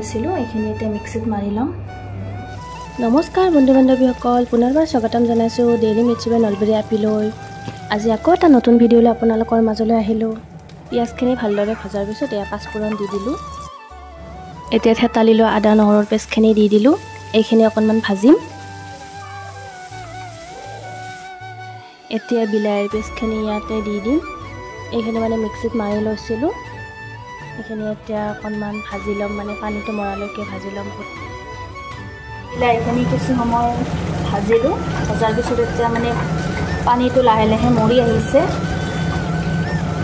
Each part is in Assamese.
লৈছিলোঁ এইখিনি এতিয়া মিক্সিত মাৰি ল'ম। নমস্কাৰ বন্ধু বান্ধৱীসকল, পুনৰবাৰ স্বাগতম জনাইছোঁ ডেইলি মিৰ্চি বাই নলবেৰী আপিলৈ। আজি আকৌ এটা নতুন ভিডিঅ' লৈ আপোনালোকৰ মাজলৈ আহিলোঁ। পিঁয়াজখিনি ভালদৰে ভজাৰ পিছত এয়া পাঁচফোৰণ দি দিলোঁ। এতিয়া থেতালি লোৱা আদা নহৰুৰ পেষ্টখিনি দি দিলোঁ। এইখিনি অকণমান ভাজিম। এতিয়া বিলাহীৰ পেষ্টখিনি ইয়াতে দি দিম। এইখিনি মানে মিক্সিত মাৰি লৈছিলোঁ। এইখিনি এতিয়া অকণমান ভাজি ল'ম, মানে পানীটো মৰালৈকে ভাজি ল'ম। বিলাহীখিনি কিছু সময় ভাজিলোঁ। ভজাৰ পিছত এতিয়া মানে পানীটো লাহে লাহে মৰি আহিছে।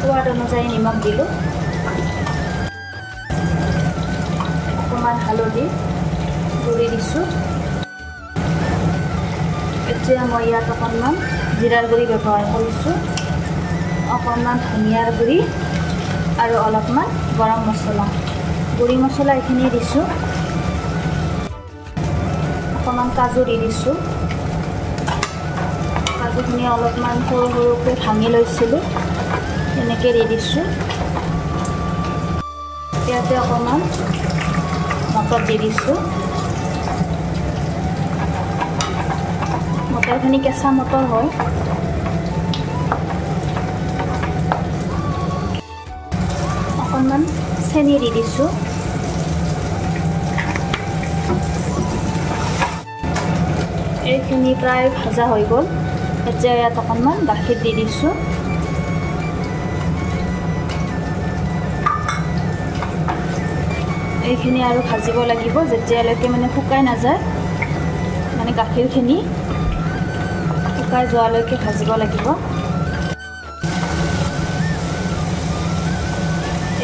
সোৱাদ অনুযায়ী নিমখ দিলোঁ, অকণমান হালধি গুড়ি দিছোঁ। এতিয়া মই ইয়াত অকণমান জিৰাৰ গুড়ি ব্যৱহাৰ কৰিছোঁ, অকণমান ধনিয়াৰ গুড়ি আৰু অলপমান গৰম মছলা, গুড়ি মছলা এইখিনি দিছোঁ। অকণমান কাজু দি দিছোঁ। কাজুখিনি অলপমান সৰু সৰুকৈ ভাঙি লৈছিলোঁ, এনেকৈ দি দিছোঁ। ইয়াতে অকণমান মটৰ দি দিছোঁ। মটৰখিনি কেঁচা মটৰ হয়। অকণমান চেনি দি দিছোঁ। এইখিনি প্ৰায় ভাজা হৈ গ'ল। এতিয়া ইয়াত অকণমান গাখীৰ দি দিছোঁ। এইখিনি আৰু ভাজিব লাগিব যেতিয়ালৈকে মানে শুকাই নাযায়, মানে গাখীৰখিনি শুকাই যোৱালৈকে ভাজিব লাগিব।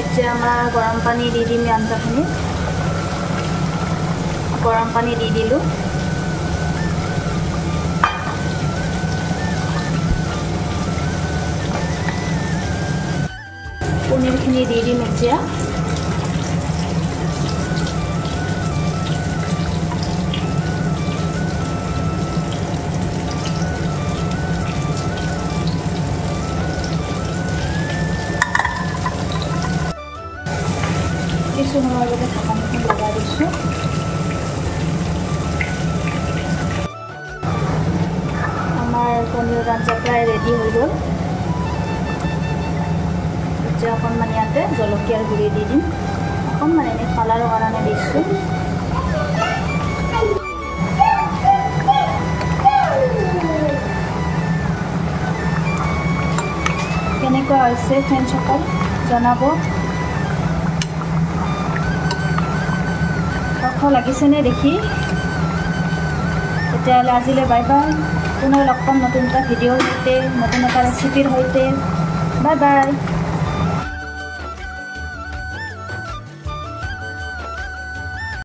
এতিয়া আমাৰ গৰম পানী দি দিম আঞ্জাখিনিত। গৰম পানী দি দিলোঁ। পনীৰখিনি দি দিম এতিয়া। কিছু সময়ৰ বাবে ঢাকনিখন লগাই দিছোঁ। আমাৰ পনীৰৰ আঞ্জা প্ৰায় ৰেডি হৈ গ'ল। এতিয়া অকণমান ইয়াতে জলকীয়াৰ গুড়ি দি দিম, অকণমান এনেই কালাৰৰ কাৰণে দিছোঁ। কেনেকুৱা হৈছে ফ্ৰেণ্ডসকল জনাব। লাগিছেনে দেখি? তেতিয়াহ'লে আজিলৈ বাই বাই। পুনৰ লগ পাম নতুন এটা ভিডিঅ'ৰ সৈতে, নতুন এটা ৰেচিপিৰ সৈতে। Bye bye.